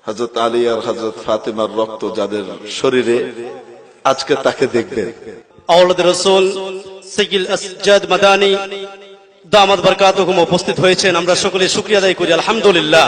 হযরত আলী আর হযরত ফাতেমার রক্ত যাদের শরীরে, আজকে তাকে দেখবেন। আওলাদ রাসূল সাইয়্যিদ আসজাদ মাদানী দামাত বরকাতুহুম উপস্থিত হয়েছেন। আমরা সকলে শুকরিয়া আদায় করি আলহামদুলিল্লাহ।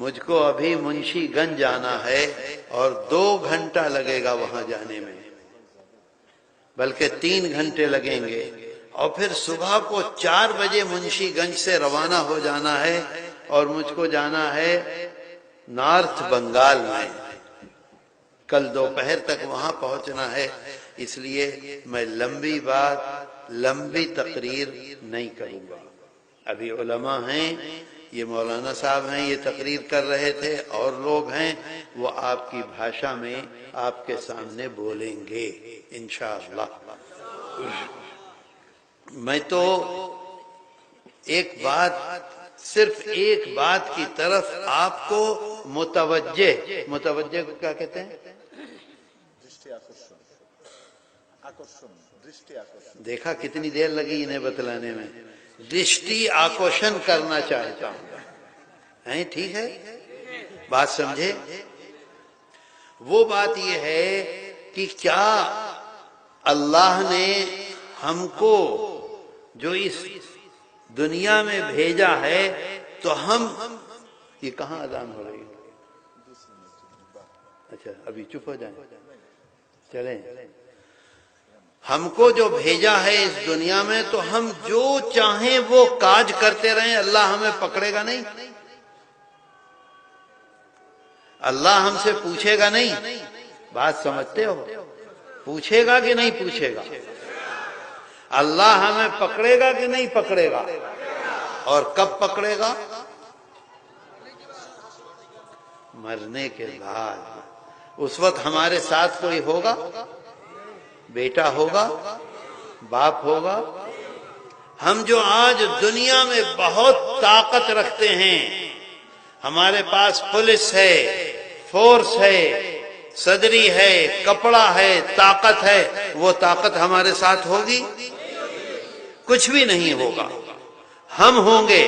مجھ کو ابھی منشی گنج جانا ہے اور 2 گھنٹہ لگے گا وہاں جانے میں، بلکہ 3 گھنٹے لگیں گے، اور پھر صبح کو 4 بجے منشی گنج سے روانہ ہو جانا ہے، اور مجھ کو جانا ہے نارتھ بنگال میں، کل دوپہر تک وہاں پہنچنا ہے۔ اس لیے میں لمبی بات، لمبی تقریر نہیں کروں گا۔ ابھی علماء ہیں، یہ مولانا صاحب ہیں، یہ تقریر کر رہے تھے، اور لوگ ہیں، وہ آپ کی بھاشا میں آپ کے سامنے بولیں گے انشاءاللہ۔ میں تو ایک بات، صرف ایک بات کی طرف آپ کو متوجہ کو کیا کہتے ہیں؟ دیکھا کتنی دیر لگی انہیں بتلانے میں، درشٹی آکوشن کرنا چاہتا ہوں، ہیں؟ ٹھیک ہے، بات سمجھے؟ وہ بات یہ ہے کہ کیا اللہ نے ہم کو جو اس دنیا میں بھیجا ہے، تو ہم، یہ کہاں اذان ہو رہی ہے؟ اچھا ابھی چپ ہو جائیں، چلیں۔ ہم کو جو بھیجا ہے اس دنیا میں، تو ہم جو چاہیں وہ کاج کرتے رہیں، اللہ ہمیں پکڑے گا نہیں، اللہ ہم سے پوچھے گا نہیں۔ بات سمجھتے ہو؟ پوچھے گا کہ نہیں پوچھے گا؟ اللہ ہمیں پکڑے گا کہ نہیں پکڑے گا؟ اور کب پکڑے گا؟ مرنے کے بعد۔ اس وقت ہمارے ساتھ کوئی ہوگا؟ بیٹا ہوگا؟ باپ ہوگا؟ ہم جو آج دنیا میں بہت طاقت رکھتے ہیں، ہمارے پاس پولیس ہے، فورس ہے، صدری ہے، کپڑا ہے، طاقت ہے، وہ طاقت ہمارے ساتھ ہوگی؟ کچھ بھی نہیں ہوگا۔ ہم ہوں گے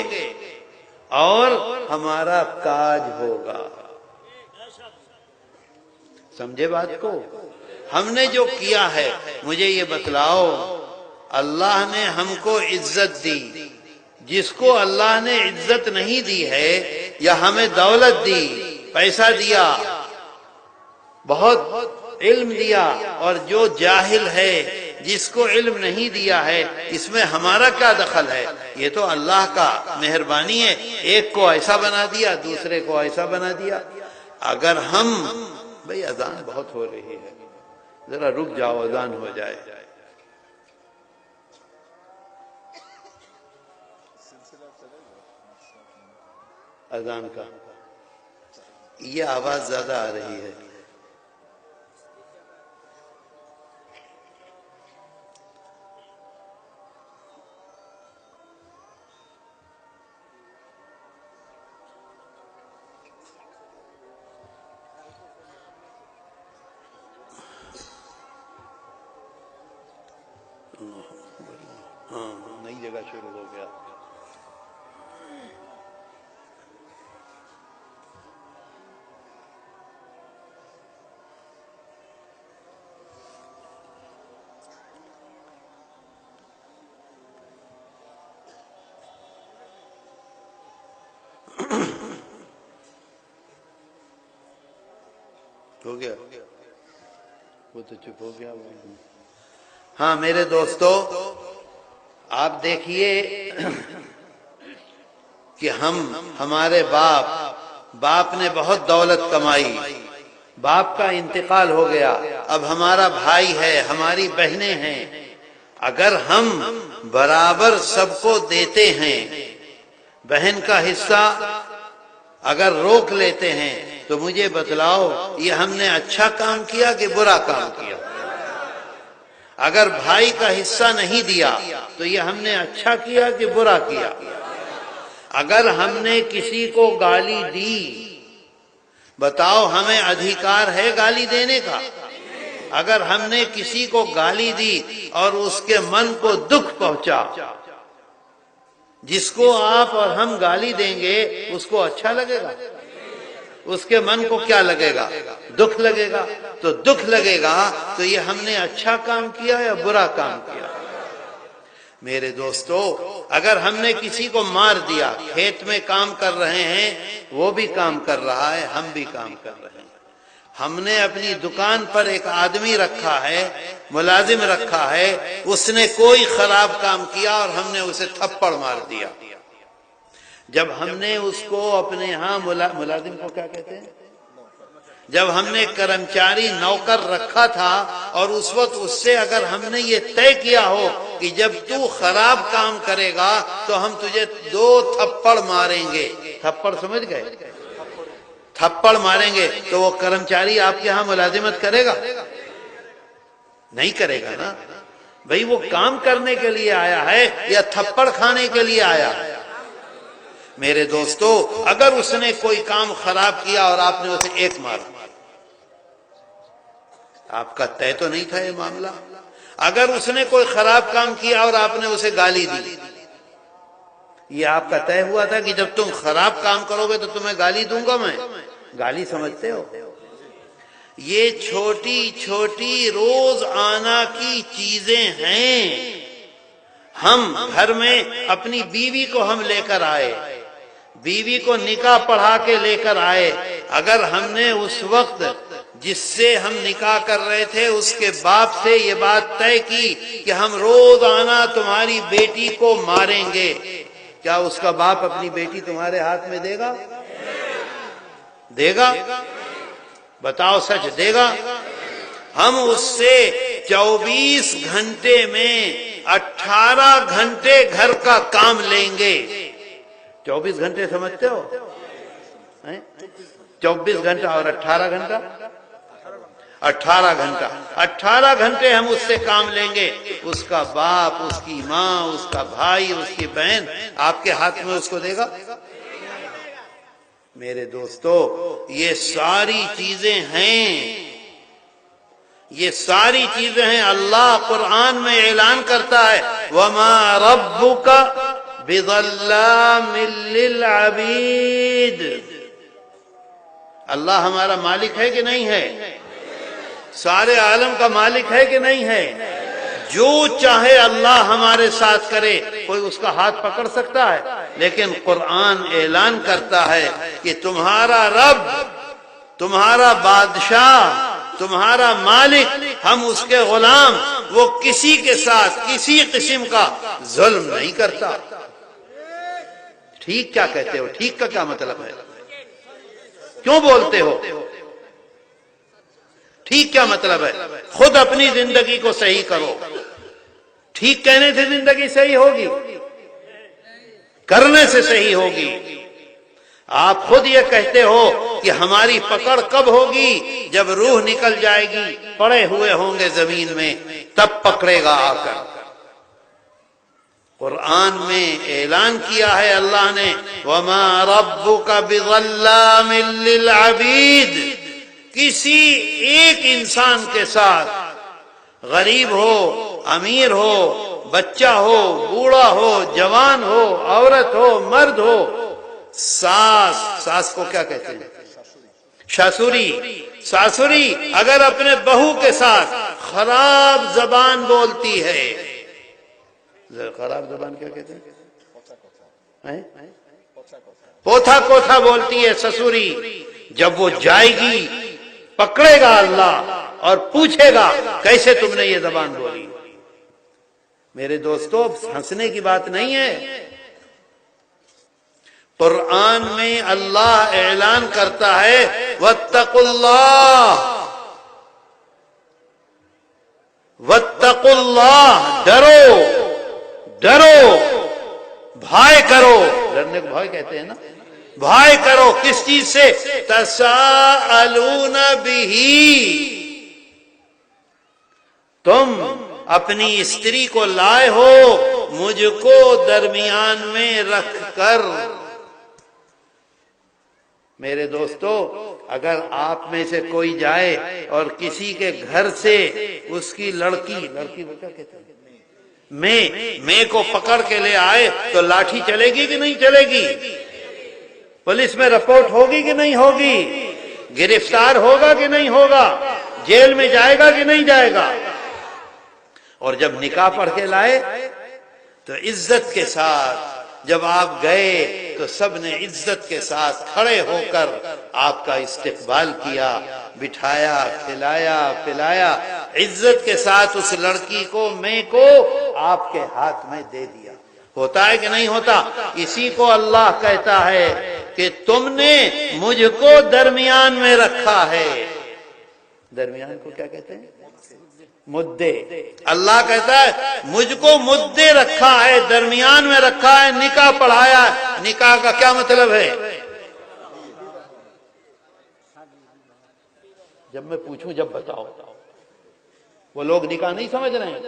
اور ہمارا کاج ہوگا۔ سمجھے بات کو؟ ہم نے جو کیا ہے، مجھے یہ بتلاؤ، اللہ نے ہم کو عزت دی، جس کو اللہ نے عزت نہیں دی ہے، یا ہمیں دولت دی، پیسہ دیا، بہت علم دیا، اور جو جاہل ہے، جس کو علم نہیں دیا ہے، اس میں ہمارا کیا دخل ہے؟ یہ تو اللہ کا مہربانی ہے، ایک کو ایسا بنا دیا، دوسرے کو ایسا بنا دیا۔ اگر ہم، بھئی اذان بہت ہو رہی ہے، ذرا رک جاؤ، اذان ہو جائے۔ اذان کا یہ آواز زیادہ آ رہی ہے۔ ہاں، نئی جگہ شروع ہو گیا۔ ہو گیا، وہ تو چپ ہو گیا۔ ہاں میرے دوستو، آپ دیکھیے کہ ہمارے باپ نے بہت دولت کمائی، باپ کا انتقال ہو گیا، اب ہمارا بھائی ہے، ہماری بہنیں ہیں، اگر ہم برابر سب کو دیتے ہیں، بہن کا حصہ اگر روک لیتے ہیں، تو مجھے بتلاؤ یہ ہم نے اچھا کام کیا کہ برا کام کیا؟ اگر بھائی کا حصہ نہیں دیا تو یہ ہم نے اچھا کیا کہ برا کیا؟ اگر ہم نے کسی کو گالی دی، بتاؤ ہمیں ادھیکار ہے گالی دینے کا؟ اگر ہم نے کسی کو گالی دی اور اس کے من کو دکھ پہنچا، جس کو آپ اور ہم گالی دیں گے اس کو اچھا لگے گا؟ اس کے من کو کیا لگے گا؟ دکھ لگے گا۔ تو دکھ لگے گا تو یہ ہم نے اچھا کام کیا یا برا کام کیا؟ میرے دوستو اگر ہم نے کسی کو مار دیا، کھیت میں کام کر رہے ہیں، وہ بھی کام کر رہا ہے، ہم بھی کام کر رہے ہیں، ہم نے اپنی دکان پر ایک آدمی رکھا ہے، ملازم رکھا ہے، اس نے کوئی خراب کام کیا اور ہم نے اسے تھپڑ مار دیا، جب ہم نے اس کو اپنے ہاں ملازم کو کیا کہتے ہیں، جب ہم نے کرمچاری نوکر رکھا تھا اور اس وقت اس سے اگر ہم نے یہ طے کیا ہو کہ جب تو خراب کام کرے گا تو ہم تجھے 2 تھپڑ ماریں گے، تھپڑ سمجھ گئے، تھپڑ ماریں گے، تو وہ کرمچاری آپ کے ہاں ملازمت کرے گا؟ نہیں کرے گا نا بھئی، وہ کام کرنے کے لیے آیا ہے یا تھپڑ کھانے کے لیے آیا ہے؟ میرے دوستو اگر اس نے کوئی کام خراب کیا اور آپ نے اسے 1 مارا، آپ کا طے تو نہیں تھا یہ معاملہ؟ اگر اس نے کوئی خراب کام کیا اور آپ نے اسے گالی دی، یہ آپ کا طے ہوا تھا کہ جب تم خراب کام کرو گے تو تمہیں گالی دوں گا میں؟ گالی سمجھتے ہو؟ یہ چھوٹی چھوٹی روز آنا کی چیزیں ہیں۔ ہم گھر میں اپنی بیوی کو ہم لے کر آئے، بیوی کو نکاح پڑھا کے لے کر آئے، اگر ہم نے اس وقت جس سے ہم نکاح کر رہے تھے اس کے باپ سے یہ بات طے کی کہ ہم روز آنا تمہاری بیٹی کو ماریں گے، کیا اس کا باپ اپنی بیٹی تمہارے ہاتھ میں دے گا؟ دے گا؟ بتاؤ سچ دے گا؟ ہم اس سے 24 گھنٹے میں 18 گھنٹے گھر کا کام لیں گے۔ 24 گھنٹے سمجھتے ہو؟ 24 گھنٹہ اور 18 گھنٹہ، 18 گھنٹے ہم اس سے کام لیں گے۔ اس کا باپ، اس کی ماں، اس کا بھائی، اس کی بہن آپ کے ہاتھ میں اس کو دے گا؟ میرے دوستو یہ ساری چیزیں ہیں، یہ ساری چیزیں ہیں۔ اللہ قرآن میں اعلان کرتا ہے وَمَا رَبُّكَ بِظَلَّامٍ لِّلْعَبِيدِ۔ اللہ ہمارا مالک ہے کہ نہیں ہے؟ سارے عالم کا مالک ہے کہ نہیں ہے؟ جو چاہے اللہ ہمارے ساتھ کرے، کوئی اس کا ہاتھ پکڑ سکتا ہے؟ لیکن قرآن اعلان کرتا ہے کہ تمہارا رب، تمہارا بادشاہ، تمہارا مالک، ہم اس کے غلام، وہ کسی کے ساتھ کسی قسم کا ظلم نہیں کرتا۔ ٹھیک کیا کہتے ہو؟ ٹھیک کا کیا مطلب ہے؟ کیوں بولتے ہو؟ ٹھیک کیا مطلب ہے؟ خود اپنی زندگی کو صحیح کرو۔ ٹھیک کہنے سے زندگی صحیح ہوگی؟ کرنے سے صحیح ہوگی۔ آپ خود یہ کہتے ہو کہ ہماری پکڑ کب ہوگی؟ جب روح نکل جائے گی، پڑے ہوئے ہوں گے زمین میں، تب پکڑے گا آ کر۔ قرآن میں اعلان کیا ہے اللہ نے وَمَا رَبُّكَ بِظَلَّامٍ لِّلْعَبِيدِ۔ کسی ایک انسان کے ساتھ، غریب ہو، امیر ہو، بچہ ہو، بوڑھا ہو، جوان ہو، عورت ہو، مرد ہو، ساس کو کیا کہتے ہیں؟ ساسوری اگر اپنے بہو کے ساتھ خراب زبان بولتی ہے، خراب زبان کیا کہتے ہیں؟ پوتھا کوتھا بولتی ہے سسوری، جب وہ جائے گی پکڑے گا اللہ اور پوچھے گا کیسے تم نے یہ زبان بولی۔ میرے دوستو ہنسنے کی بات نہیں ہے، قرآن میں اللہ اعلان کرتا ہے وَاتَّقُوا اللَّهَ، وَاتَّقُوا اللَّهَ، ڈرو، بھائے کرو، ڈرنے کو بھائے کہتے ہیں نا، بھائے کرو کس چیز سے؟ تساءلون بہ، تم اپنی استری کو لائے ہو مجھ کو درمیان میں رکھ کر۔ میرے دوستو اگر آپ میں سے کوئی جائے اور کسی کے گھر سے اس کی لڑکی کو کیا کہتے ہیں، میں کو پکڑ کے لے آئے تو لاٹھی چلے گی کہ نہیں چلے گی؟ پولیس میں رپورٹ ہوگی کہ نہیں ہوگی؟ گرفتار ہوگا کہ نہیں ہوگا؟ جیل میں جائے گا کہ نہیں جائے گا؟ اور جب نکاح پڑھ کے لائے تو عزت کے ساتھ جب آپ گئے تو سب نے عزت کے ساتھ کھڑے ہو کر آپ کا استقبال کیا، بٹھایا، کھلایا پلایا، عزت کے ساتھ اس لڑکی کو آپ کے ہاتھ میں دے دیا۔ ہوتا ہے کہ نہیں ہوتا؟ اسی کو اللہ کہتا ہے کہ تم نے مجھ کو درمیان میں رکھا ہے۔ درمیان کو کیا کہتے ہیں؟ مدے۔ اللہ کہتا ہے مجھ کو مدے رکھا ہے، درمیان میں رکھا ہے، نکاح پڑھایا ہے۔ نکاح کا کیا مطلب ہے؟ جب میں پوچھوں جب بتاؤ، وہ لوگ نکاح نہیں سمجھ رہے ہیں۔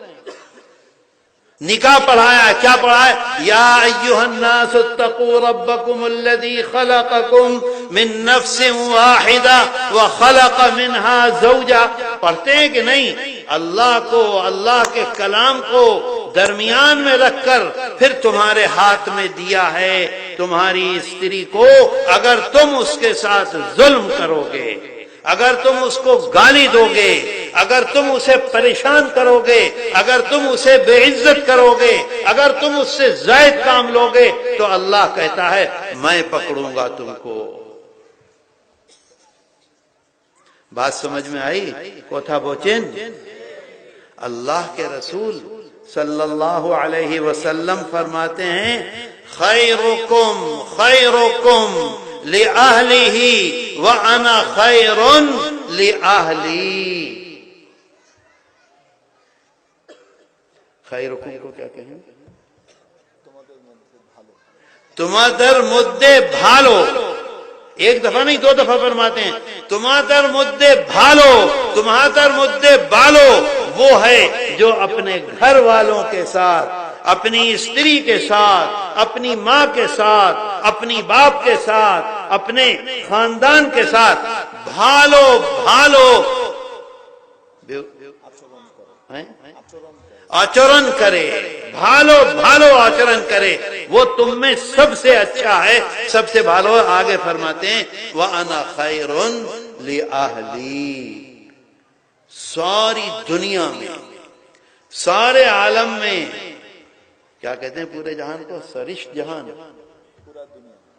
نکاح پڑھایا ہے، کیا پڑھا ہے؟ یا ایھا الناس اتقوا ربکم الذی خلقکم من نفس واحدہ وخلق منها زوجا۔ پڑھتے ہیں کہ نہیں؟ اللہ کو، اللہ کے کلام کو درمیان میں رکھ کر پھر تمہارے ہاتھ میں دیا ہے تمہاری استری کو۔ اگر تم اس کے ساتھ ظلم کرو گے، اگر تم اس کو گالی دو گے، اگر تم اسے پریشان کرو گے، اگر تم اسے بے عزت کرو گے، اگر تم اس سے زائد کام لو گے، تو اللہ کہتا ہے میں پکڑوں گا تم کو۔ بات سمجھ میں آئی؟ کوتھا بوچن؟ اللہ کے رسول صلی اللہ علیہ وسلم فرماتے ہیں خیرکم خیرکم لأہلہ وَأَنَا خَيْرٌ لِأَہْلِي۔ خیرکم کو کیا کہیں؟ تمہادر مدے بھالو۔ ایک دفعہ نہیں، دو دفعہ فرماتے ہیں تمہادر مدے بھالو، تمہادر مدے بالو۔ وہ ہے جو اپنے گھر والوں کے ساتھ، اپنی استری کے ساتھ، اپنی ماں کے ساتھ، اپنی باپ کے ساتھ، اپنے خاندان کے ساتھ بھالو بھالو آچرن کرے، بھالو بھالو آچرن کرے، وہ تم میں سب سے اچھا ہے، سب سے بھالو۔ آگے فرماتے ہیں وَأَنَا خَيْرٌ لِأَهْلِي۔ ساری دنیا میں، سارے عالم میں، کیا کہتے ہیں پورے جہان کو؟ سرشت جہان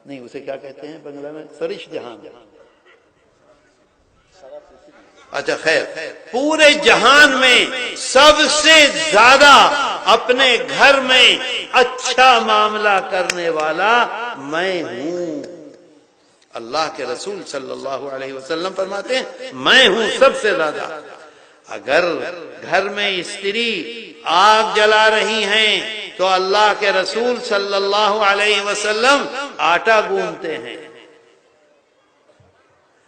نہیں، اسے کیا کہتے ہیں بنگلہ میں؟ سرشت جہان۔ اچھا خیر، پورے جہان میں سب سے زیادہ اپنے گھر میں اچھا معاملہ کرنے والا میں ہوں۔ اللہ کے رسول صلی اللہ علیہ وسلم فرماتے ہیں میں ہوں سب سے زیادہ۔ اگر گھر میں استری آگ جلا رہی ہیں تو اللہ کے رسول صلی اللہ علیہ وسلم آٹا گوندتے ہیں۔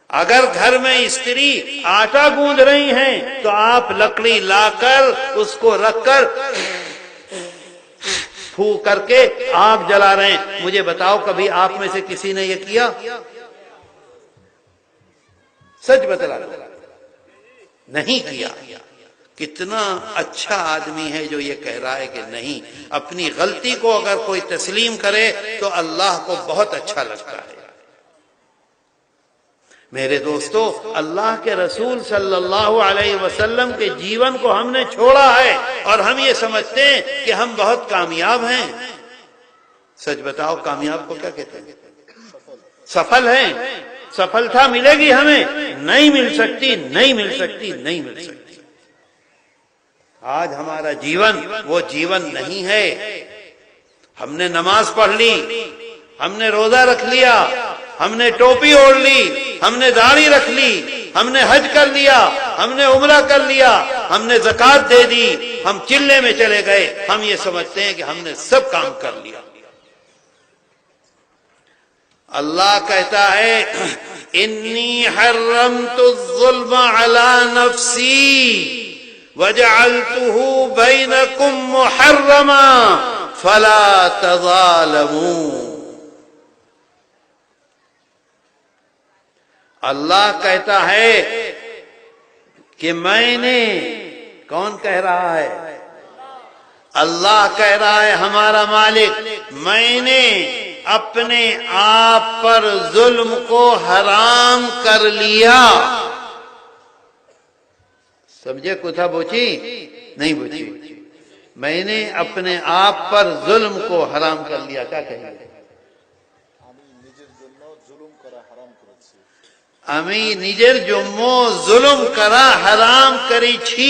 اگر گھر میں استری آٹا گوندھ رہی ہیں تو آپ لکڑی لا کر اس کو رکھ کر پھونک کر کے آگ جلا رہے ہیں۔ مجھے بتاؤ کبھی آپ میں سے کسی نے یہ کیا؟ سچ بتلا، نہیں کیا۔ کتنا اچھا آدمی ہے جو یہ کہہ رہا ہے کہ نہیں، اپنی غلطی کو اگر کوئی تسلیم کرے تو اللہ کو بہت اچھا لگتا ہے۔ میرے دوستو، اللہ کے رسول صلی اللہ علیہ وسلم کے جیون کو ہم نے چھوڑا ہے اور ہم یہ سمجھتے ہیں کہ ہم بہت کامیاب ہیں۔ سچ بتاؤ کامیاب کو کیا کہتے ہیں؟ سفل ہیں۔ سفلتا ملے گی ہمیں؟ نہیں مل سکتی، نہیں مل سکتی، نہیں مل سکتی۔ آج ہمارا جیون وہ جیون نہیں ہے۔ ہم نے نماز پڑھ لی، ہم نے روزہ رکھ لیا، ہم نے ٹوپی اوڑھ لی، ہم نے داڑھی رکھ لی، ہم نے حج کر لیا، ہم نے عمرہ کر لیا، ہم نے زکوٰۃ دے دی، ہم چلے میں چلے گئے، ہم یہ سمجھتے ہیں کہ ہم نے سب کام کر لیا۔ اللہ کہتا ہے انی حرمت الظلم علی نفسی وجعلتہ بینکم محرما فلا تظالموا۔ اللہ کہتا ہے کہ میں نے، کون کہہ رہا ہے؟ اللہ کہہ رہا ہے ہمارا مالک، میں نے اپنے آپ پر ظلم کو حرام کر لیا۔ سمجھے کتھا بوچی؟ نہیں بوچی۔ میں نے اپنے آپ پر ظلم کو حرام کر لیا. کیا کہیں گے؟ আমি নিজের জন্য জুলুম করা হারাম করেছি.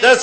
10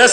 10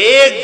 1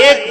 1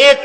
1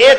1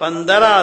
15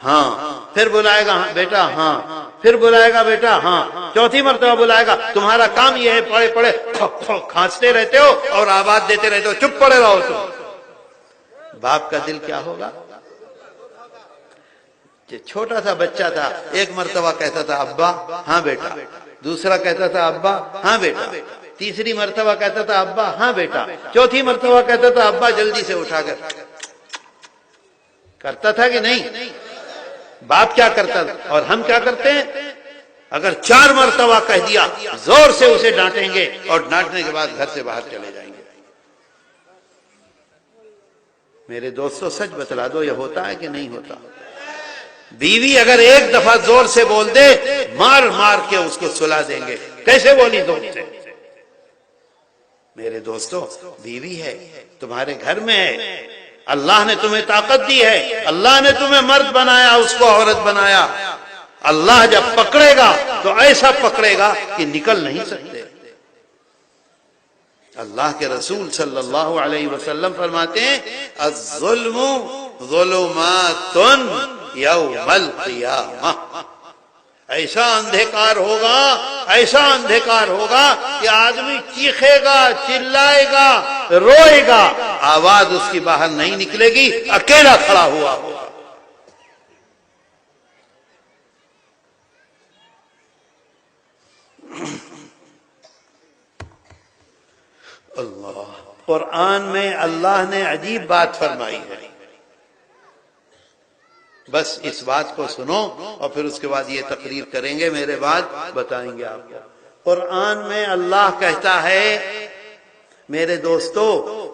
ہاں، پھر بلائے گا ہاں بیٹا ہاں، پھر بلائے گا بیٹا ہاں، چوتھی مرتبہ بلائے گا تمہارا کام یہ ہے پڑے پڑے کھانستے رہتے ہو اور آواز دیتے رہتے ہو، چپ پڑے رہو تم۔ باپ کا دل کیا ہوگا؟ چھوٹا سا بچہ تھا، ایک مرتبہ کہتا تھا ابا ہاں بیٹا، دوسرا کہتا تھا ابا ہاں بیٹا، تیسری مرتبہ کہتا تھا ابا ہاں بیٹا، چوتھی مرتبہ کہتا تھا ابا جلدی سے اٹھا کر۔ کرتا تھا کہ نہیں؟ باپ کیا کرتا تھا اور ہم کیا کرتے ہیں؟ اگر 4 مرتبہ کہہ دیا زور سے اسے ڈانٹیں گے اور ڈانٹنے کے بعد گھر سے باہر چلے جائیں گے۔ میرے دوستو سچ بتلا دو، یہ ہوتا ہے کہ نہیں ہوتا؟ بیوی اگر ایک دفعہ زور سے بول دے مار مار کے اس کو سلا دیں گے۔ کیسے بولی زور سے؟ میرے دوستو بیوی ہے، تمہارے گھر میں ہے، اللہ نے تمہیں طاقت دی ہے، اللہ نے تمہیں مرد بنایا، اس کو عورت بنایا۔ اللہ جب پکڑے گا تو ایسا پکڑے گا کہ نکل نہیں سکتے۔ اللہ کے رسول صلی اللہ علیہ وسلم فرماتے ہیں الظلم ظلمات یوم القیامہ، ایسا اندھکار ہوگا، ایسا اندھکار ہوگا کہ آدمی چیخے گا، چلائے گا، روئے گا، آواز اس کی باہر نہیں نکلے گی، اکیلا کھڑا ہوا ہوگا۔ اللہ قرآن میں اللہ نے عجیب بات فرمائی ہے، بس اس بات کو سنو اور پھر اس کے بعد یہ تقریر کریں گے، میرے بعد بتائیں گے آپ کو۔ قرآن میں اللہ کہتا ہے میرے دوستو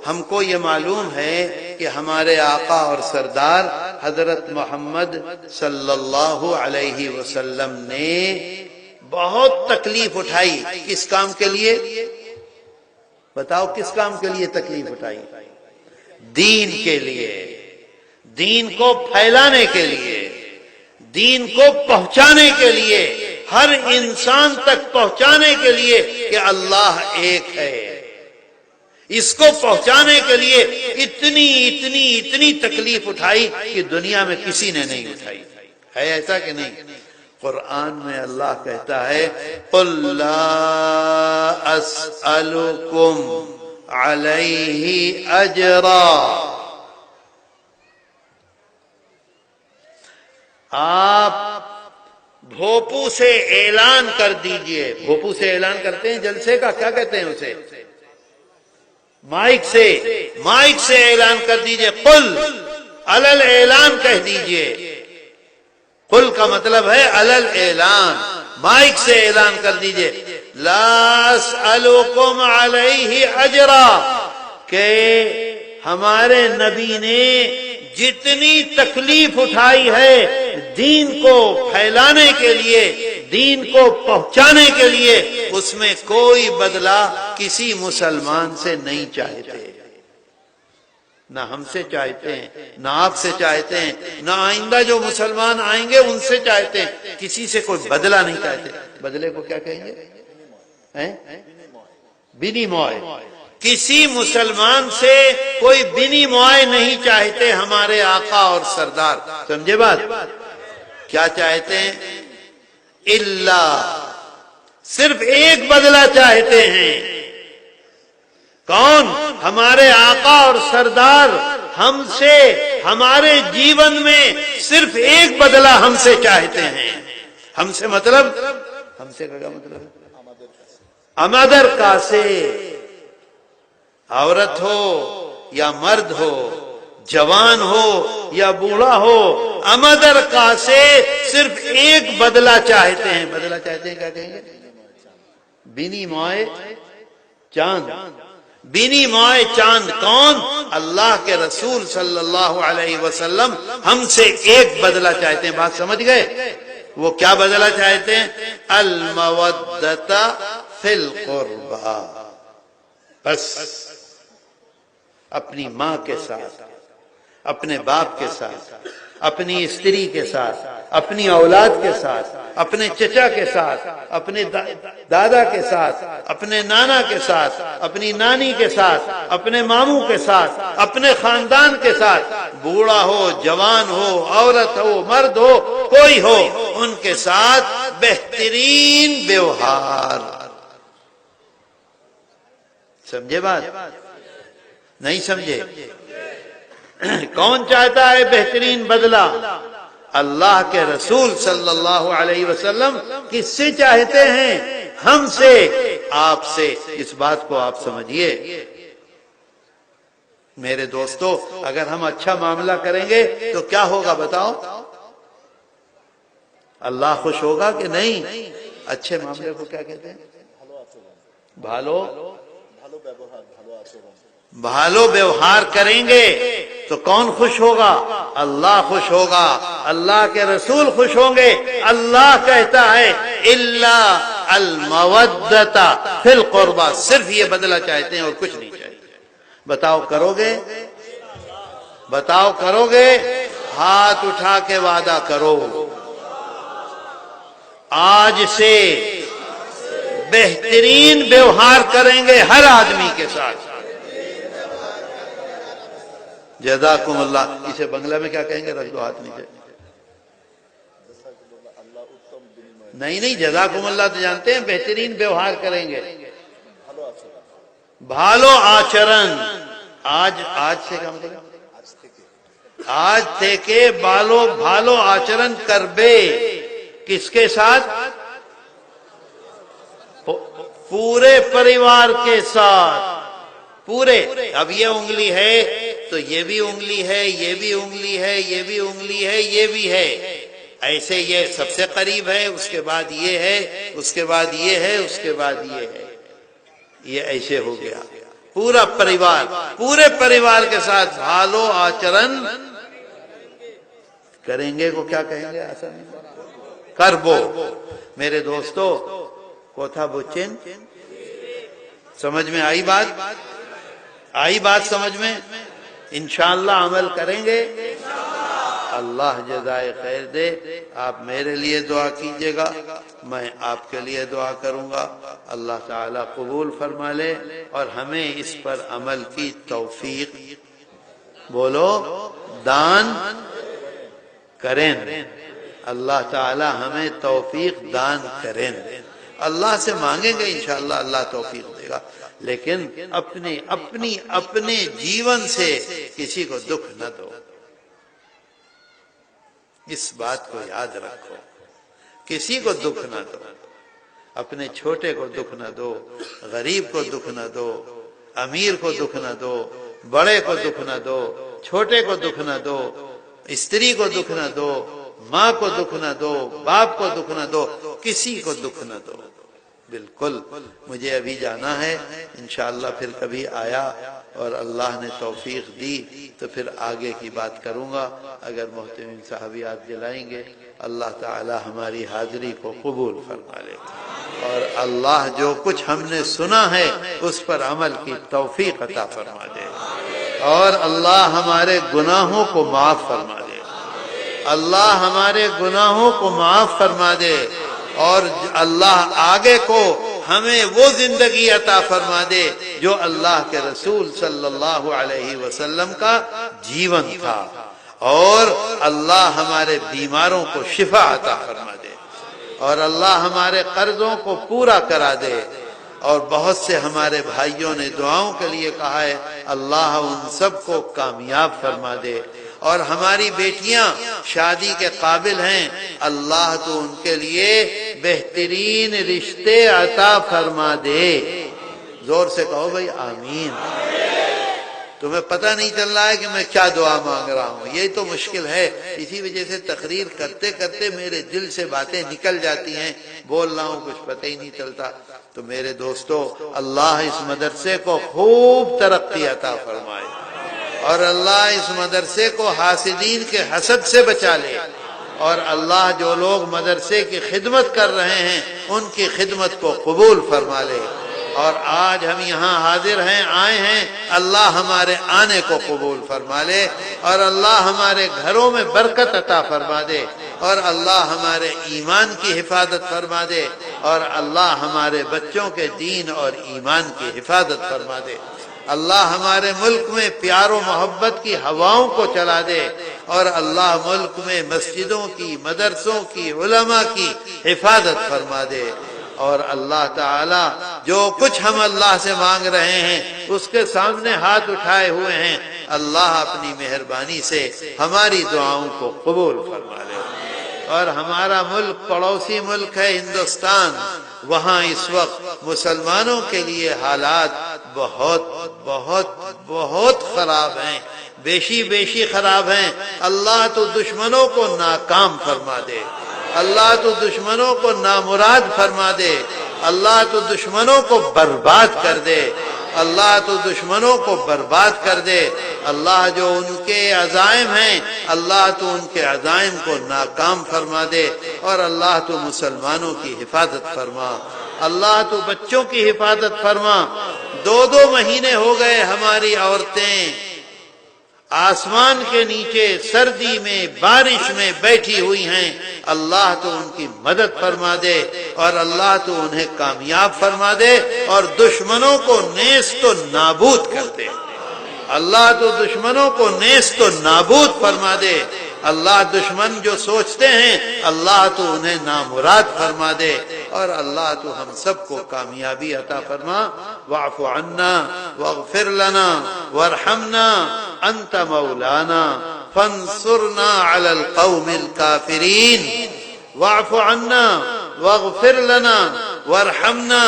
ہم کو یہ معلوم ہے کہ ہمارے آقا اور سردار حضرت محمد صلی اللہ علیہ وسلم نے بہت تکلیف اٹھائی۔ کس کام کے لیے؟ بتاؤ کس کام کے لیے تکلیف اٹھائی؟ دین کے لیے، دین کو پھیلانے کے لیے، دین کو پہنچانے کے لیے، ہر انسان تک پہنچانے کے لیے کہ اللہ ایک ہے۔ اس کو پہنچانے کے لیے اتنی اتنی اتنی تکلیف اٹھائی کہ دنیا میں کسی نے نہیں اٹھائی ہے، ایسا کہ نہیں؟ قرآن میں اللہ کہتا ہے قُلْ لَا أَسْأَلُكُمْ عَلَيْهِ أَجْرًا، آپ بھوپو سے اعلان کر دیجئے۔ بھوپو سے اعلان کرتے ہیں جلسے کا، کیا کہتے ہیں اسے؟ مائک سے اعلان کر دیجئے۔ قل علل اعلان کہہ دیجئے۔ قل کا مطلب ہے علل اعلان، مائک سے اعلان کر دیجئے لا اسألکم علیہ اجرا، کہ ہمارے نبی نے جتنی تکلیف اٹھائی ہے دین کو پھیلانے کے لیے، دین کو پہنچانے کے لیے، اس میں کوئی بدلہ کسی مسلمان سے نہیں چاہتے، نہ ہم سے چاہتے ہیں، نہ آپ سے چاہتے ہیں، نہ آئندہ جو مسلمان آئیں گے ان سے چاہتے ہیں، کسی سے کوئی بدلہ نہیں چاہتے۔ بدلے کو کیا کہیں گے؟ بنیموئے۔ کسی مسلمان سے کوئی بنیموئے نہیں چاہتے ہمارے آقا اور سردار، سمجھے بات؟ کیا چاہتے ہیں؟ اللہ، صرف ایک بدلہ چاہتے ہیں۔ کون؟ ہمارے آقا اور سردار ہم سے، ہمارے جیون میں صرف ایک بدلہ ہم سے چاہتے ہیں۔ ہم سے مطلب، ہم سے کیا مطلب؟ امدر کا سے، عورت ہو یا مرد ہو، جوان ہو یا بوڑھا ہو، امدر کا سے صرف ایک بدلہ چاہتے ہیں۔ بدلہ چاہتے ہیں، کیا کہیں گے؟ بینی موئے چاند۔ بینی موئے چاند کون؟ اللہ کے رسول صلی اللہ علیہ وسلم ہم سے ایک بدلہ چاہتے ہیں۔ بات سمجھ گئے؟ وہ کیا بدلہ چاہتے ہیں؟ المودۃ فی القربى، بس اپنی ماں کے ساتھ، اپنے باپ کے ساتھ، اپنی استری کے ساتھ، اپنی اولاد کے ساتھ، اپنے چچا کے ساتھ، اپنے دادا کے ساتھ، اپنے نانا کے ساتھ، اپنی نانی کے ساتھ، اپنے ماموں کے ساتھ، اپنے خاندان کے ساتھ، بوڑھا ہو، جوان ہو، عورت ہو، مرد ہو، کوئی ہو، ان کے ساتھ بہترین ویوہار۔ سمجھے بات؟ نہیں سمجھے؟ کون چاہتا ہے بہترین بدلہ؟ اللہ کے رسول صلی اللہ علیہ وسلم کس سے چاہتے ہیں؟ ہم سے، آپ سے۔ اس بات کو آپ سمجھیے میرے دوستو، اگر ہم اچھا معاملہ کریں گے تو کیا ہوگا بتاؤ؟ اللہ خوش ہوگا کہ نہیں؟ اچھے معاملے کو کیا کہتے ہیں؟ بھالو ویوہار کریں گے تو کون خوش ہوگا؟ اللہ خوش ہوگا، اللہ کے رسول خوش ہوں گے۔ اللہ کہتا ہے الا المودۃ فی القربى، صرف یہ بدلہ چاہتے ہیں اور کچھ نہیں چاہیے۔ بتاؤ کرو گے؟ بتاؤ کرو گے؟ ہاتھ اٹھا کے وعدہ کرو، آج سے بہترین ویوہار کریں گے ہر آدمی کے ساتھ۔ جزاکم اللہ، اسے بنگلہ میں کیا کہیں گے؟ رکھ دو ہاتھ نیچے۔ نہیں، جزاکم اللہ تو جانتے ہیں، بہترین ویوہار کریں گے، بھالو آچرن۔ آج سے کام کریں، آج تھے کہ بھالو آچرن کربے، کس کے ساتھ؟ پورے پریوار کے ساتھ، پورے۔ اب یہ انگلی ہے تو یہ بھی انگلی ہے، یہ بھی انگلی ہے، یہ بھی انگلی ہے، یہ بھی ہے، ایسے یہ سب سے قریب ہے، اس کے بعد یہ ہے، اس کے بعد یہ ہے، اس کے بعد یہ ہے، یہ ایسے ہو گیا پورا پریوار۔ پورے پریوار کے ساتھ بھالو آچرن کریں گے کو کیا کہیں گے؟ آسان کربو۔ میرے دوستو، کوتھا بچن، سمجھ میں آئی بات؟ آئی بات سمجھ میں؟ انشاءاللہ عمل کریں گے، اللہ جزائے خیر دے۔ آپ میرے لیے دعا کیجئے گا، میں آپ کے لیے دعا کروں گا، اللہ تعالیٰ قبول فرما لے اور ہمیں اس پر عمل کی توفیق، بولو، دان کریں۔ اللہ تعالیٰ ہمیں توفیق دان کریں۔ اللہ سے مانگیں گے انشاءاللہ اللہ توفیق دے گا، لیکن اپنے جیون سے کسی کو دکھ نہ دو، اس بات کو یاد رکھو، کسی کو دکھ نہ دو، اپنے چھوٹے کو دکھ نہ دو، غریب کو دکھ نہ دو، امیر کو دکھ نہ دو، بڑے کو دکھ نہ دو، چھوٹے کو دکھ نہ دو، استری کو دکھ نہ دو، ماں کو دکھ نہ دو، باپ کو دکھ نہ دو، کسی کو دکھ نہ دو۔ بالکل، مجھے ابھی جانا ہے، انشاءاللہ پھر کبھی آیا اور اللہ نے توفیق دی تو پھر آگے کی بات کروں گا، اگر محترم صحابیات جلائیں گے۔ اللہ تعالی ہماری حاضری کو قبول فرما لے اور اللہ جو کچھ ہم نے سنا ہے اس پر عمل کی توفیق عطا فرما دے، اور اللہ ہمارے گناہوں کو معاف فرما دے، اللہ ہمارے گناہوں کو معاف فرما دے، اور اللہ آگے کو ہمیں وہ زندگی عطا فرما دے جو اللہ کے رسول صلی اللہ علیہ وسلم کا جیون تھا، اور اللہ ہمارے بیماروں کو شفا عطا فرما دے، اور اللہ ہمارے قرضوں کو پورا کرا دے۔ اور بہت سے ہمارے بھائیوں نے دعاؤں کے لیے کہا ہے، اللہ ان سب کو کامیاب فرما دے، اور ہماری بیٹیاں شادی کے قابل ہیں، اللہ تو ان کے لیے بہترین رشتے عطا فرما دے۔ زور سے کہو بھائی آمین۔ تمہیں پتہ نہیں چل رہا ہے کہ میں کیا دعا مانگ رہا ہوں، یہی تو مشکل ہے، اسی وجہ سے تقریر کرتے کرتے میرے دل سے باتیں نکل جاتی ہیں، بول رہا ہوں کچھ پتہ ہی نہیں چلتا۔ تو میرے دوستو، اللہ اس مدرسے کو خوب ترقی عطا فرمائے، اور اللہ اس مدرسے کو حاسدین کے حسد سے بچا لے، اور اللہ جو لوگ مدرسے کی خدمت کر رہے ہیں ان کی خدمت کو قبول فرما لے، اور آج ہم یہاں حاضر ہیں، آئے ہیں، اللہ ہمارے آنے کو قبول فرما لے، اور اللہ ہمارے گھروں میں برکت عطا فرما دے، اور اللہ ہمارے ایمان کی حفاظت فرما دے، اور اللہ ہمارے بچوں کے دین اور ایمان کی حفاظت فرما دے۔ اللہ ہمارے ملک میں پیار و محبت کی ہواؤں کو چلا دے، اور اللہ ملک میں مسجدوں کی، مدرسوں کی، علماء کی حفاظت فرما دے۔ اور اللہ تعالی جو کچھ ہم اللہ سے مانگ رہے ہیں اس کے سامنے ہاتھ اٹھائے ہوئے ہیں، اللہ اپنی مہربانی سے ہماری دعاؤں کو قبول فرما لے۔ اور ہمارا ملک پڑوسی ملک ہے ہندوستان، وہاں اس وقت مسلمانوں کے لیے حالات بہت بہت بہت خراب ہیں، بیشی خراب ہیں۔ اللہ تو دشمنوں کو ناکام فرما دے، اللہ تو دشمنوں کو نامراد فرما دے، اللہ تو دشمنوں کو برباد کر دے، اللہ تو دشمنوں کو برباد کر دے۔ اللہ جو ان کے عزائم ہیں، اللہ تو ان کے عزائم کو ناکام فرما دے، اور اللہ تو مسلمانوں کی حفاظت فرما، اللہ تو بچوں کی حفاظت فرما۔ 2 مہینے ہو گئے ہماری عورتیں آسمان کے نیچے سردی میں، بارش میں بیٹھی ہوئی ہیں، اللہ تو ان کی مدد فرما دے، اور اللہ تو انہیں کامیاب فرما دے، اور دشمنوں کو نیست و نابود کر دے۔ اللہ تو دشمنوں کو نیست و نابود فرما دے۔ اللہ دشمن جو سوچتے ہیں اللہ تو انہیں نامراد فرما دے، اور اللہ تو ہم سب کو کامیابی عطا فرما۔ واعف عنا واغفر لنا وارحمنا انت مولانا فانصرنا على القوم الكافرين۔ واعف عنا واغفر لنا وارحمنا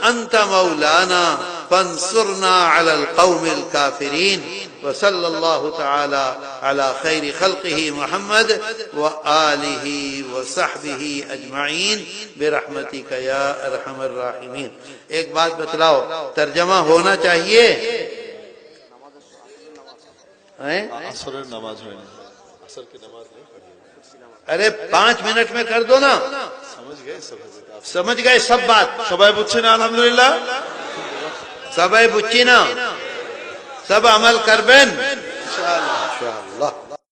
انت مولانا فانصرنا على القوم الكافرين۔ وصلی اللہ تعالی علی خیر خلقہ محمد وآلہ وصحبہ اجمعین برحمتک یا ارحم الراحمین۔ ایک بات بتلاؤ، ترجمہ ہونا چاہیے؟ عصر نماز میں عصر کی نماز نہیں پڑھی، ارے 5 منٹ میں کر دو نا، سمجھ گئے سب حضرت آپ؟ سمجھ گئے سب بات؟ সবাই বুঝছেন আলহামদুলিল্লাহ? সবাই বুঝছি না, সব আমল করবেন ইনশাআল্লাহ।